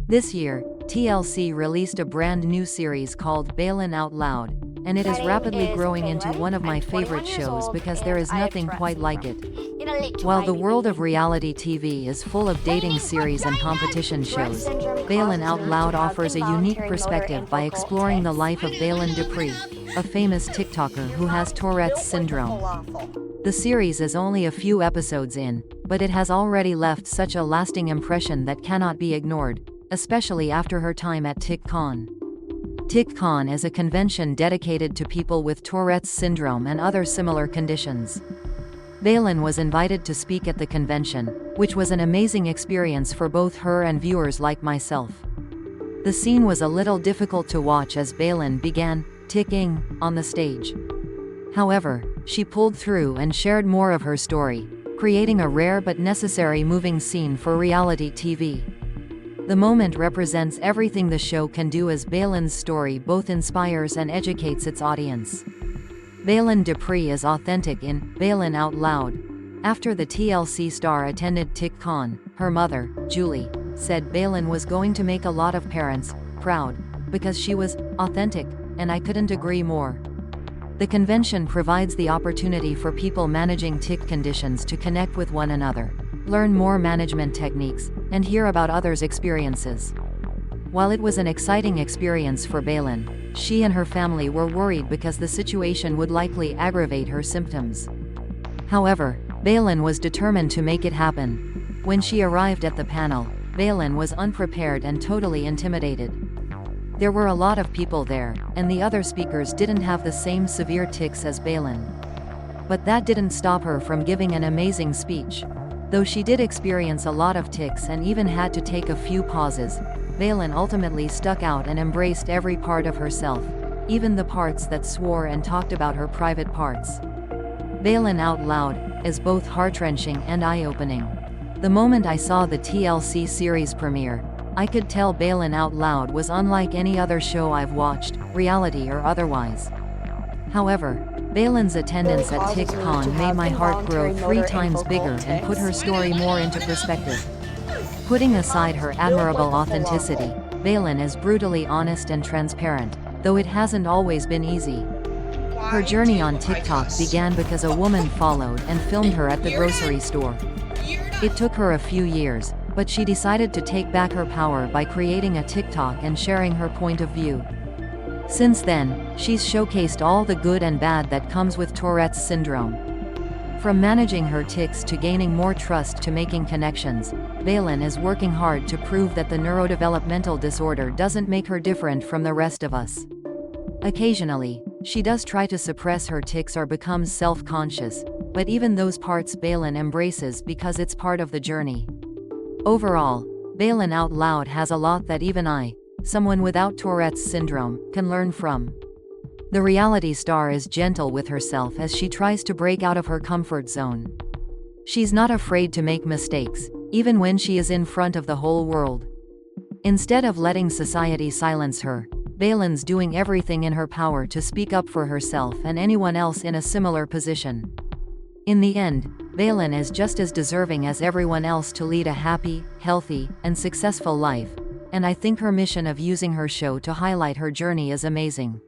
This year, TLC released a brand new series called Baylen Out Loud, and it is rapidly growing into one of my favorite shows because there is nothing quite like it. While the world of reality TV is full of dating series and competition shows, Baylen Out Loud offers a unique perspective by exploring the life of Baylen Dupree, a famous TikToker who has Tourette Syndrome. The series is only a few episodes in, but it has already left such a lasting impression that cannot be ignored, especially after her time at TIC-CON. TIC-CON is a convention dedicated to people with Tourette syndrome and other similar conditions. Baylen was invited to speak at the convention, which was an amazing experience for both her and viewers like myself. The scene was a little difficult to watch as Baylen began tic-ing on the stage. However, she pulled through and shared more of her story, creating a rare but necessary moving scene for reality TV. The moment represents everything the show can do as Baylen's story both inspires and educates its audience. Baylen Dupree is authentic in Baylen Out Loud. After the TLC star attended TIC-CON, her mother, Julie, said Baylen was going to make a lot of parents proud because she was authentic, and I couldn't agree more. The convention provides the opportunity for people managing tic conditions to connect with one another, learn more management techniques, and hear about others' experiences. While it was an exciting experience for Baylen, she and her family were worried because the situation would likely aggravate her symptoms. However, Baylen was determined to make it happen. When she arrived at the panel, Baylen was unprepared and totally intimidated. There were a lot of people there, and the other speakers didn't have the same severe tics as Baylen. But that didn't stop her from giving an amazing speech. Though she did experience a lot of tics and even had to take a few pauses, Baylen ultimately stuck out and embraced every part of herself, even the parts that swore and talked about her private parts. Baylen Out Loud is both heart-wrenching and eye-opening. The moment I saw the TLC series premiere, I could tell Baylen Out Loud was unlike any other show I've watched, reality or otherwise. However, Baylen's attendance at TIC-CON made my heart grow 3 times bigger and put her story more into perspective. Putting aside her admirable authenticity, Baylen is brutally honest and transparent, though it hasn't always been easy. Her journey on TikTok began because a woman followed and filmed her at the grocery store. It took her a few years, but she decided to take back her power by creating a TikTok and sharing her point of view. Since then, she's showcased all the good and bad that comes with Tourette's syndrome. From managing her tics to gaining more trust to making connections, Baylen is working hard to prove that the neurodevelopmental disorder doesn't make her different from the rest of us. Occasionally, she does try to suppress her tics or becomes self-conscious, but even those parts Baylen embraces because it's part of the journey. Overall, Baylen Out Loud has a lot that even I, someone without Tourette's syndrome, can learn from. The reality star is gentle with herself as she tries to break out of her comfort zone. She's not afraid to make mistakes, even when she is in front of the whole world. Instead of letting society silence her, Baylen's doing everything in her power to speak up for herself and anyone else in a similar position. In the end, Baylen is just as deserving as everyone else to lead a happy, healthy, and successful life, and I think her mission of using her show to highlight her journey is amazing.